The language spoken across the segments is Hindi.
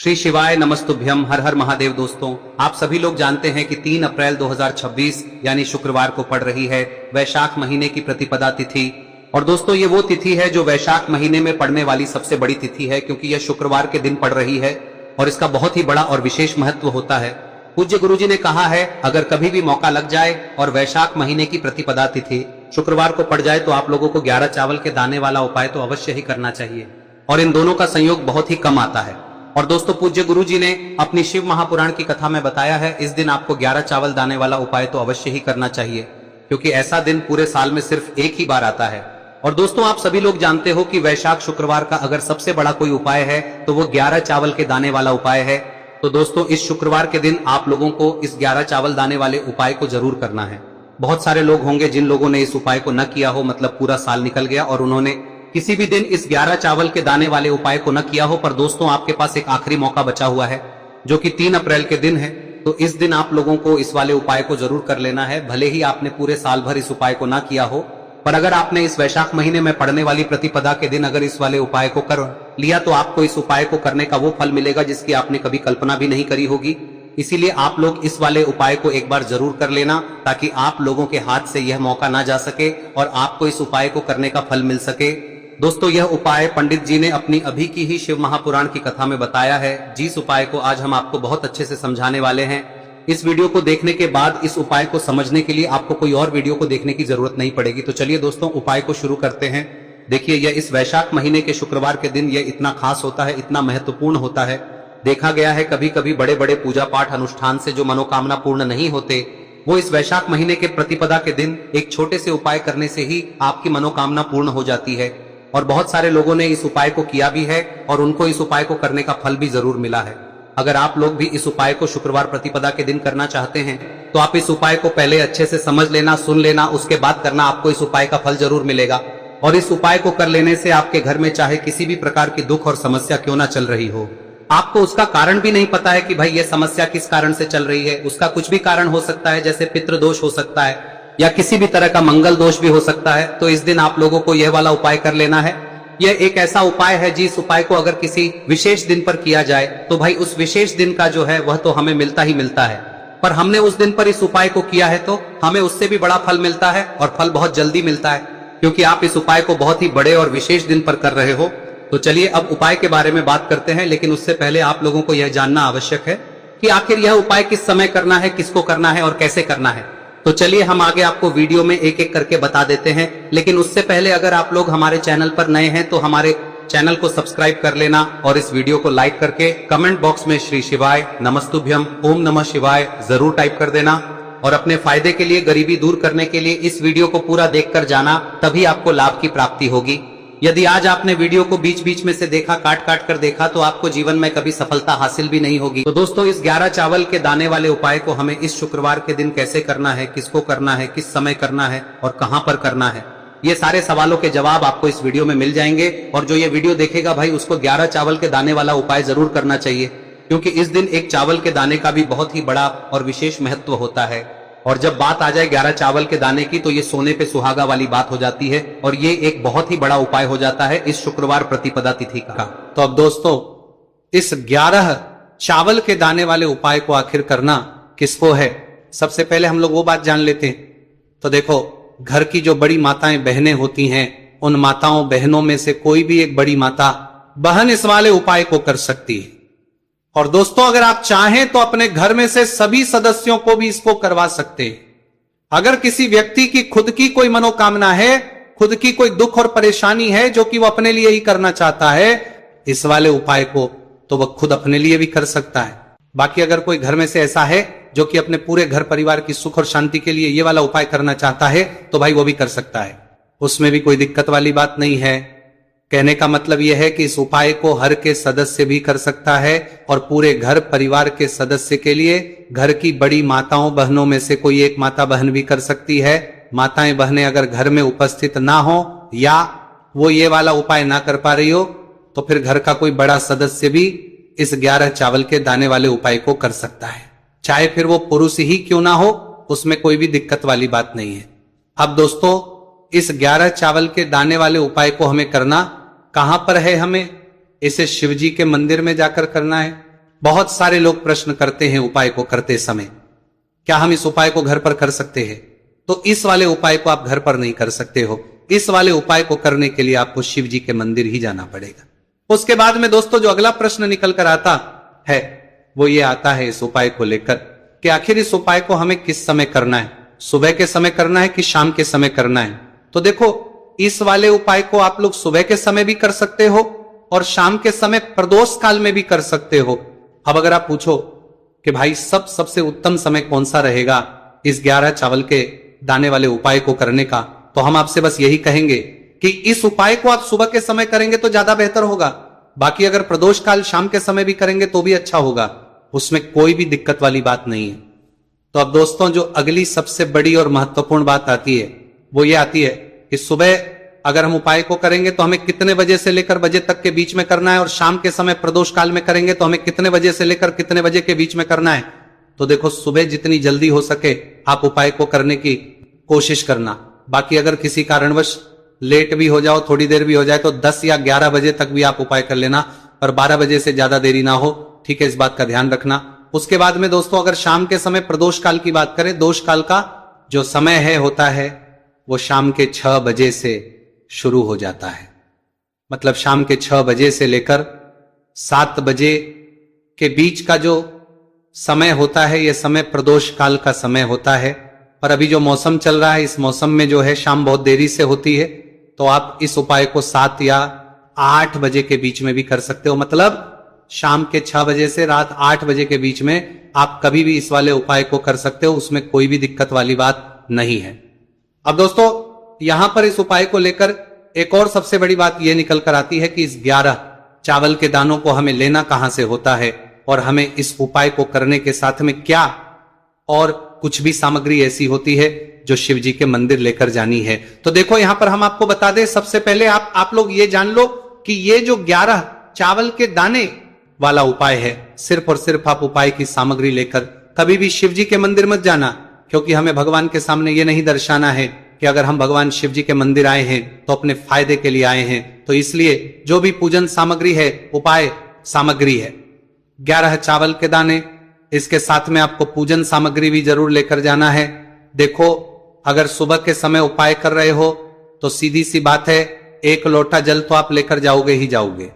श्री शिवाय नमस्तुभ्यम। हर हर महादेव। दोस्तों, आप सभी लोग जानते हैं कि 3 अप्रैल 2026 यानी शुक्रवार को पड़ रही है वैशाख महीने की प्रतिपदा तिथि। और दोस्तों, ये वो तिथि है जो वैशाख महीने में पड़ने वाली सबसे बड़ी तिथि है, क्योंकि यह शुक्रवार के दिन पड़ रही है और इसका बहुत ही बड़ा और विशेष महत्व होता है। पूज्य गुरुजी ने कहा है, अगर कभी भी मौका लग जाए और वैशाख महीने की प्रतिपदा तिथि शुक्रवार को पड़ जाए तो आप लोगों को 11 चावल के दाने वाला उपाय तो अवश्य ही करना चाहिए, और इन दोनों का संयोग बहुत ही कम आता है। और दोस्तों, पूज्य गुरुजी ने अपनी शिव महापुराण की कथा में बताया है, इस दिन आपको 11 चावल दाने वाला उपाय तो अवश्य ही करना चाहिए, क्योंकि ऐसा दिन पूरे साल में सिर्फ एक ही बार आता है। और दोस्तों, आप सभी लोग जानते हो कि वैशाख शुक्रवार का अगर सबसे बड़ा कोई उपाय है तो वो 11 चावल के दाने वाला उपाय है। तो दोस्तों, इस शुक्रवार के दिन आप लोगों को इस 11 चावल दाने वाले उपाय को जरूर करना है। बहुत सारे लोग होंगे जिन लोगों ने इस उपाय को न किया हो, मतलब पूरा साल निकल गया और उन्होंने किसी भी दिन इस 11 चावल के दाने वाले उपाय को न किया हो। पर दोस्तों, आपके पास एक आखिरी मौका बचा हुआ है जो कि 3 अप्रैल के दिन है। तो इस दिन आप लोगों को इस वाले उपाय को जरूर कर लेना है, भले ही आपने पूरे साल भर इस उपाय को ना किया हो। पर अगर आपने इस वैशाख महीने में पड़ने वाली प्रतिपदा के दिन अगर इस वाले उपाय को कर लिया तो आपको इस उपाय को करने का वो फल मिलेगा जिसकी आपने कभी कल्पना भी नहीं करी होगी। इसीलिए आप लोग इस वाले उपाय को एक बार जरूर कर लेना, ताकि आप लोगों के हाथ से यह मौका ना जा सके और आपको इस उपाय को करने का फल मिल सके। दोस्तों, यह उपाय पंडित जी ने अपनी अभी की ही शिव महापुराण की कथा में बताया है, जिस उपाय को आज हम आपको बहुत अच्छे से समझाने वाले हैं। इस वीडियो को देखने के बाद इस उपाय को समझने के लिए आपको कोई और वीडियो को देखने की जरूरत नहीं पड़ेगी। तो चलिए दोस्तों, उपाय को शुरू करते हैं। देखिए, यह इस वैशाख महीने के शुक्रवार के दिन यह इतना खास होता है, इतना महत्वपूर्ण होता है। देखा गया है कभी कभी बड़े बड़े पूजा पाठ अनुष्ठान से जो मनोकामना पूर्ण नहीं होते, वो इस वैशाख महीने के प्रतिपदा के दिन एक छोटे से उपाय करने से ही आपकी मनोकामना पूर्ण हो जाती है। और बहुत सारे लोगों ने इस उपाय को किया भी है और उनको इस उपाय को करने का फल भी जरूर मिला है। अगर आप लोग भी इस उपाय को शुक्रवार प्रतिपदा के दिन करना चाहते हैं तो आप इस उपाय को पहले अच्छे से समझ लेना, सुन लेना, उसके बाद करना, आपको इस उपाय का फल जरूर मिलेगा। और इस उपाय को कर लेने से आपके घर में चाहे किसी भी प्रकार की दुख और समस्या क्यों ना चल रही हो, आपको उसका कारण भी नहीं पता है कि भाई ये समस्या किस कारण से चल रही है, उसका कुछ भी कारण हो सकता है, जैसे पितृदोष हो सकता है या किसी भी तरह का मंगल दोष भी हो सकता है। तो इस दिन आप लोगों को यह वाला उपाय कर लेना है। यह एक ऐसा उपाय है जिस उपाय को अगर किसी विशेष दिन पर किया जाए तो भाई उस विशेष दिन का जो है वह तो हमें मिलता ही मिलता है। पर हमने उस दिन पर इस उपाय को किया है तो हमें उससे भी बड़ा फल मिलता है, और फल बहुत जल्दी मिलता है, क्योंकि आप इस उपाय को बहुत ही बड़े और विशेष दिन पर कर रहे हो। तो चलिए अब उपाय के बारे में बात करते हैं, लेकिन उससे पहले आप लोगों को यह जानना आवश्यक है कि आखिर यह उपाय किस समय करना है, किसको करना है और कैसे करना है। तो चलिए हम आगे आपको वीडियो में एक एक करके बता देते हैं। लेकिन उससे पहले अगर आप लोग हमारे चैनल पर नए हैं तो हमारे चैनल को सब्सक्राइब कर लेना और इस वीडियो को लाइक करके कमेंट बॉक्स में श्री शिवाय नमस्तुभ्यम ओम नमः शिवाय जरूर टाइप कर देना। और अपने फायदे के लिए, गरीबी दूर करने के लिए इस वीडियो को पूरा देखकर जाना, तभी आपको लाभ की प्राप्ति होगी। यदि आज आपने वीडियो को बीच बीच में से देखा, काट काट कर देखा, तो आपको जीवन में कभी सफलता हासिल भी नहीं होगी। तो दोस्तों, इस 11 चावल के दाने वाले उपाय को हमें इस शुक्रवार के दिन कैसे करना है, किसको करना है, किस समय करना है और कहां पर करना है, ये सारे सवालों के जवाब आपको इस वीडियो में मिल जाएंगे। और जो ये वीडियो देखेगा भाई, उसको 11 चावल के दाने वाला उपाय जरूर करना चाहिए, क्योंकि इस दिन एक चावल के दाने का भी बहुत ही बड़ा और विशेष महत्व होता है। और जब बात आ जाए 11 चावल के दाने की तो ये सोने पे सुहागा वाली बात हो जाती है, और ये एक बहुत ही बड़ा उपाय हो जाता है इस शुक्रवार प्रतिपदा तिथि का। तो अब दोस्तों, इस 11 चावल के दाने वाले उपाय को आखिर करना किसको है, सबसे पहले हम लोग वो बात जान लेते हैं। तो देखो, घर की जो बड़ी माताएं बहनें होती हैं, उन माताओं बहनों में से कोई भी एक बड़ी माता बहन इस वाले उपाय को कर सकती है। और दोस्तों, अगर आप चाहें तो अपने घर में से सभी सदस्यों को भी इसको करवा सकते हैं। अगर किसी व्यक्ति की खुद की कोई मनोकामना है, खुद की कोई दुख और परेशानी है जो कि वो अपने लिए ही करना चाहता है, इस वाले उपाय को तो वह खुद अपने लिए भी कर सकता है। बाकी अगर कोई घर में से ऐसा है जो कि अपने पूरे घर परिवार की सुख और शांति के लिए ये वाला उपाय करना चाहता है, तो भाई वो भी कर सकता है, उसमें भी कोई दिक्कत वाली बात नहीं है। कहने का मतलब यह है कि इस उपाय को हर के सदस्य भी कर सकता है, और पूरे घर परिवार के सदस्य के लिए घर की बड़ी माताओं बहनों में से कोई एक माता बहन भी कर सकती है। माताएं बहनें अगर घर में उपस्थित ना हो या वो ये वाला उपाय ना कर पा रही हो, तो फिर घर का कोई बड़ा सदस्य भी इस 11 चावल के दाने वाले उपाय को कर सकता है, चाहे फिर वो पुरुष ही क्यों ना हो, उसमें कोई भी दिक्कत वाली बात नहीं है। अब दोस्तों, इस 11 चावल के दाने वाले उपाय को हमें करना कहां पर है, हमें इसे शिवजी के मंदिर में जाकर करना है। बहुत सारे लोग प्रश्न करते हैं उपाय को करते समय, क्या हम इस उपाय को घर पर कर सकते हैं? तो इस वाले उपाय को आप घर पर नहीं कर सकते हो। इस वाले उपाय को करने के लिए आपको शिव जी के मंदिर ही जाना पड़ेगा। उसके बाद में दोस्तों जो अगला प्रश्न निकल कर आता है वो ये आता है इस उपाय को लेकर कि आखिर इस उपाय को हमें किस समय करना है, सुबह के समय करना है कि शाम के समय करना है? तो देखो, इस वाले उपाय को आप लोग सुबह के समय भी कर सकते हो और शाम के समय प्रदोष काल में भी कर सकते हो। अब अगर आप पूछो कि भाई सबसे उत्तम समय कौन सा रहेगा इस 11 चावल के दाने वाले उपाय को करने का, तो हम आपसे बस यही कहेंगे कि इस उपाय को आप सुबह के समय करेंगे तो ज्यादा बेहतर होगा। बाकी अगर प्रदोष काल शाम के समय भी करेंगे तो भी अच्छा होगा, उसमें कोई भी दिक्कत वाली बात नहीं है। तो अब दोस्तों जो अगली सबसे बड़ी और महत्वपूर्ण बात आती है वो ये आती है कि सुबह अगर हम उपाय को करेंगे तो हमें कितने बजे से लेकर बजे तक के बीच में करना है, और शाम के समय प्रदोष काल में करेंगे तो हमें कितने बजे से लेकर कितने बजे के बीच में करना है। तो देखो, सुबह जितनी जल्दी हो सके आप उपाय को करने की कोशिश करना। बाकी अगर किसी कारणवश लेट भी हो जाओ, थोड़ी देर भी हो जाए, तो 10 या 11 बजे तक भी आप उपाय कर लेना, पर 12 बजे से ज्यादा देरी ना हो, ठीक है? इस बात का ध्यान रखना। उसके बाद में दोस्तों अगर शाम के समय प्रदोष काल की बात करें, दोष काल का जो समय है होता है वो शाम के 6 बजे से शुरू हो जाता है। मतलब शाम के 6 बजे से लेकर 7 बजे के बीच का जो समय होता है, यह समय प्रदोष काल का समय होता है। पर अभी जो मौसम चल रहा है, इस मौसम में जो है शाम बहुत देरी से होती है, तो आप इस उपाय को 7 या 8 बजे के बीच में भी कर सकते हो। मतलब शाम के 6 बजे से रात 8 बजे के बीच में आप कभी भी इस वाले उपाय को कर सकते हो, उसमें कोई भी दिक्कत वाली बात नहीं है। अब दोस्तों यहां पर इस उपाय को लेकर एक और सबसे बड़ी बात यह निकल कर आती है कि इस 11 चावल के दानों को हमें लेना कहां से होता है, और हमें इस उपाय को करने के साथ में क्या और कुछ भी सामग्री ऐसी होती है जो शिव जी के मंदिर लेकर जानी है। तो देखो यहां पर हम आपको बता दें, सबसे पहले आप लोग ये जान लो कि ये जो 11 चावल के दाने वाला उपाय है, सिर्फ और सिर्फ आप उपाय की सामग्री लेकर कभी भी शिव जी के मंदिर मत जाना, क्योंकि हमें भगवान के सामने ये नहीं दर्शाना है कि अगर हम भगवान शिव जी के मंदिर आए हैं तो अपने फायदे के लिए आए हैं। तो इसलिए जो भी पूजन सामग्री है, उपाय सामग्री है 11 चावल के दाने, इसके साथ में आपको पूजन सामग्री भी जरूर लेकर जाना है। देखो, अगर सुबह के समय उपाय कर रहे हो तो सीधी सी बात है, 1 लोटा जल तो आप लेकर जाओगे ही जाओगे।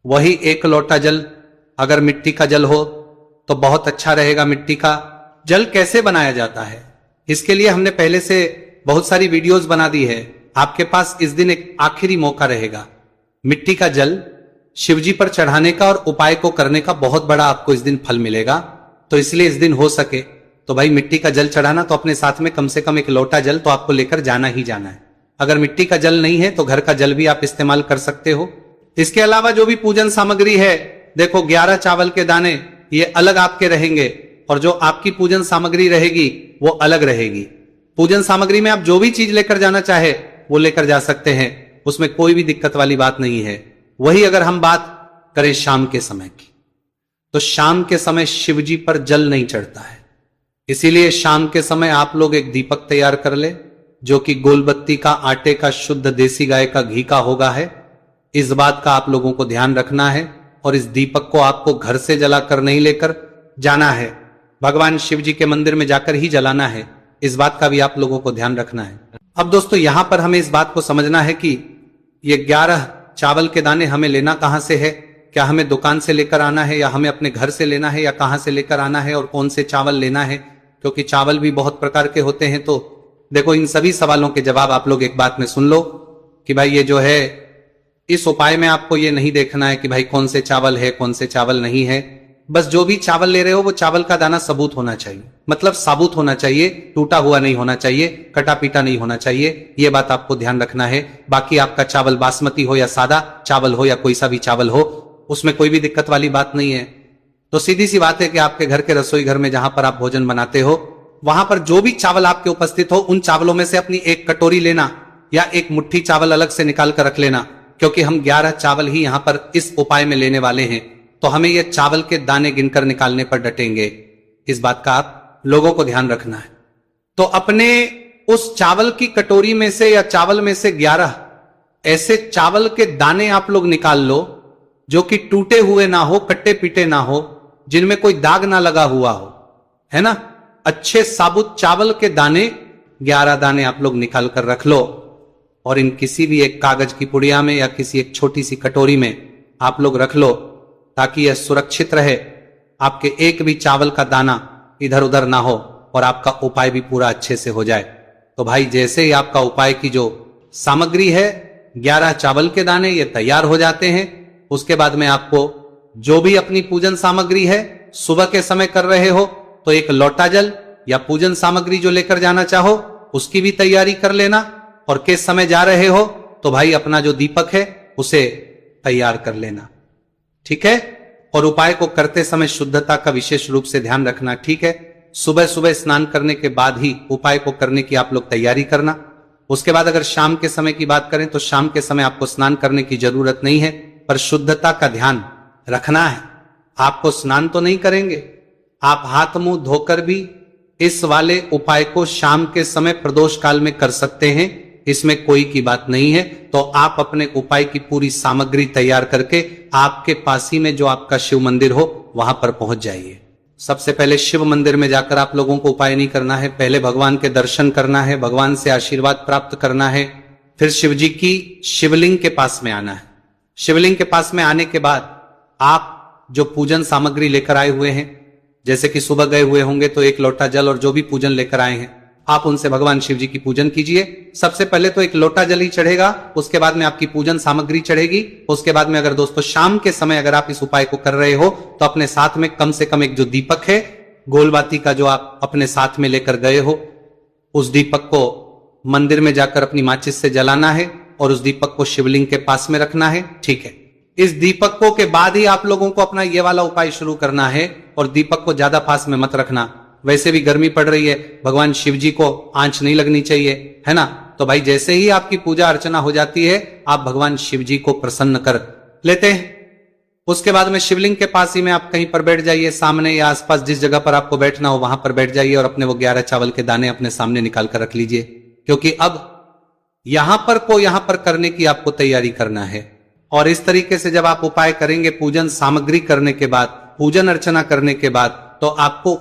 वही 1 लोटा जल अगर मिट्टी का जल हो तो बहुत अच्छा रहेगा। मिट्टी का जल कैसे बनाया जाता है, इसके लिए हमने पहले से बहुत सारी वीडियोस बना दी है। आपके पास इस दिन एक आखिरी मौका रहेगा मिट्टी का जल शिवजी पर चढ़ाने का और उपाय को करने का, बहुत बड़ा आपको इस दिन फल मिलेगा। तो इसलिए इस दिन हो सके तो भाई मिट्टी का जल चढ़ाना, तो अपने साथ में कम से कम 1 लोटा जल तो आपको लेकर जाना ही जाना है। अगर मिट्टी का जल नहीं है तो घर का जल भी आप इस्तेमाल कर सकते हो। इसके अलावा जो भी पूजन सामग्री है, देखो 11 चावल के दाने ये अलग आपके रहेंगे और जो आपकी पूजन सामग्री रहेगी वो अलग रहेगी। पूजन सामग्री में आप जो भी चीज लेकर जाना चाहे वो लेकर जा सकते हैं, उसमें कोई भी दिक्कत वाली बात नहीं है। वही अगर हम बात करें शाम के समय की, तो शाम के समय शिवजी पर जल नहीं चढ़ता है, इसीलिए शाम के समय आप लोग एक दीपक तैयार कर ले जो कि गोलबत्ती का, आटे का, शुद्ध देसी गाय का घी का होगा है। इस बात का आप लोगों को ध्यान रखना है और इस दीपक को आपको घर से जलाकर नहीं लेकर जाना है, भगवान शिव जी के मंदिर में जाकर ही जलाना है। इस बात का भी आप लोगों को ध्यान रखना है। अब दोस्तों यहां पर हमें इस बात को समझना है कि ये 11 चावल के दाने हमें लेना कहां से है, क्या हमें दुकान से लेकर आना है या हमें अपने घर से लेना है या कहां से लेकर आना है और कौन से चावल लेना है, क्योंकि चावल भी बहुत प्रकार के होते हैं। तो देखो इन सभी सवालों के जवाब आप लोग एक बात में सुन लो कि भाई ये जो है इस उपाय में आपको ये नहीं देखना है कि भाई कौन से चावल है कौन से चावल नहीं है, बस जो भी चावल ले रहे हो वो चावल का दाना सबूत होना चाहिए, मतलब साबुत होना चाहिए, टूटा हुआ नहीं होना चाहिए, कटा पीटा नहीं होना चाहिए। ये बात आपको ध्यान रखना है। बाकी आपका चावल बासमती हो या सादा चावल हो या कोई सा भी चावल हो, उसमें कोई भी दिक्कत वाली बात नहीं है। तो सीधी सी बात है कि आपके घर के रसोई घर में जहां पर आप भोजन बनाते हो वहां पर जो भी चावल आपके उपस्थित हो उन चावलों में से अपनी एक कटोरी लेना या एक मुट्ठी चावल अलग से निकाल कर रख लेना, क्योंकि हम 11 चावल ही यहां पर इस उपाय में लेने वाले हैं। तो हमें यह चावल के दाने गिनकर निकालने पर डटेंगे, इस बात का आप लोगों को ध्यान रखना है। तो अपने उस चावल की कटोरी में से या चावल में से 11 ऐसे चावल के दाने आप लोग निकाल लो जो कि टूटे हुए ना हो, कट्टे पीटे ना हो, जिनमें कोई दाग ना लगा हुआ हो, है ना। अच्छे साबुत चावल के दाने 11 दाने आप लोग निकाल कर रख लो और इन किसी भी एक कागज की पुड़िया में या किसी एक छोटी सी कटोरी में आप लोग रख लो, ताकि यह सुरक्षित रहे, आपके एक भी चावल का दाना इधर उधर ना हो और आपका उपाय भी पूरा अच्छे से हो जाए। तो भाई जैसे ही आपका उपाय की जो सामग्री है 11 चावल के दाने ये तैयार हो जाते हैं, उसके बाद में आपको जो भी अपनी पूजन सामग्री है सुबह के समय कर रहे हो तो एक लोटा जल या पूजन सामग्री जो लेकर जाना चाहो उसकी भी तैयारी कर लेना, और किस समय जा रहे हो तो भाई अपना जो दीपक है उसे तैयार कर लेना, ठीक है। और उपाय को करते समय शुद्धता का विशेष रूप से ध्यान रखना, ठीक है। सुबह सुबह स्नान करने के बाद ही उपाय को करने की आप लोग तैयारी करना। उसके बाद अगर शाम के समय की बात करें तो शाम के समय आपको स्नान करने की जरूरत नहीं है, पर शुद्धता का ध्यान रखना है। आपको स्नान तो नहीं करेंगे, आप हाथ मुंह धोकर भी इस वाले उपाय को शाम के समय प्रदोष काल में कर सकते हैं, इसमें कोई की बात नहीं है। तो आप अपने उपाय की पूरी सामग्री तैयार करके आपके पास ही में जो आपका शिव मंदिर हो वहां पर पहुंच जाइए। सबसे पहले शिव मंदिर में जाकर आप लोगों को उपाय नहीं करना है, पहले भगवान के दर्शन करना है, भगवान से आशीर्वाद प्राप्त करना है, फिर शिव जी की शिवलिंग के पास में आना है। शिवलिंग के पास में आने के बाद आप जो पूजन सामग्री लेकर आए हुए हैं, जैसे कि सुबह गए हुए होंगे तो एक लोटा जल और जो भी पूजन लेकर आए हैं आप उनसे भगवान शिव जी की पूजन कीजिए। सबसे पहले तो एक लोटा जल ही चढ़ेगा, उसके बाद में आपकी पूजन सामग्री चढ़ेगी। उसके बाद में अगर दोस्तों शाम के समय अगर आप इस उपाय को कर रहे हो तो अपने साथ में कम से कम एक जो दीपक है गोलबाती का जो आप अपने साथ में लेकर गए हो, उस दीपक को मंदिर में जाकर अपनी माचिस से जलाना है और उस दीपक को शिवलिंग के पास में रखना है, ठीक है। इस दीपकों के बाद ही आप लोगों को अपना ये वाला उपाय शुरू करना है, और दीपक को ज्यादा पास में मत रखना, वैसे भी गर्मी पड़ रही है, भगवान शिव जी को आंच नहीं लगनी चाहिए, है ना। तो भाई जैसे ही आपकी पूजा अर्चना हो जाती है आप भगवान शिव जी को प्रसन्न कर लेते हैं। उसके बाद में शिवलिंग के पास ही में आप कहीं पर बैठ जाइए, सामने या आसपास जिस जगह पर आपको बैठना हो वहां पर बैठ जाइए और अपने वो 11 चावल के दाने अपने सामने निकाल कर रख लीजिए, क्योंकि अब यहां पर करने की आपको तैयारी करना है। और इस तरीके से जब आप उपाय करेंगे पूजन सामग्री करने के बाद, पूजन अर्चना करने के बाद, तो आपको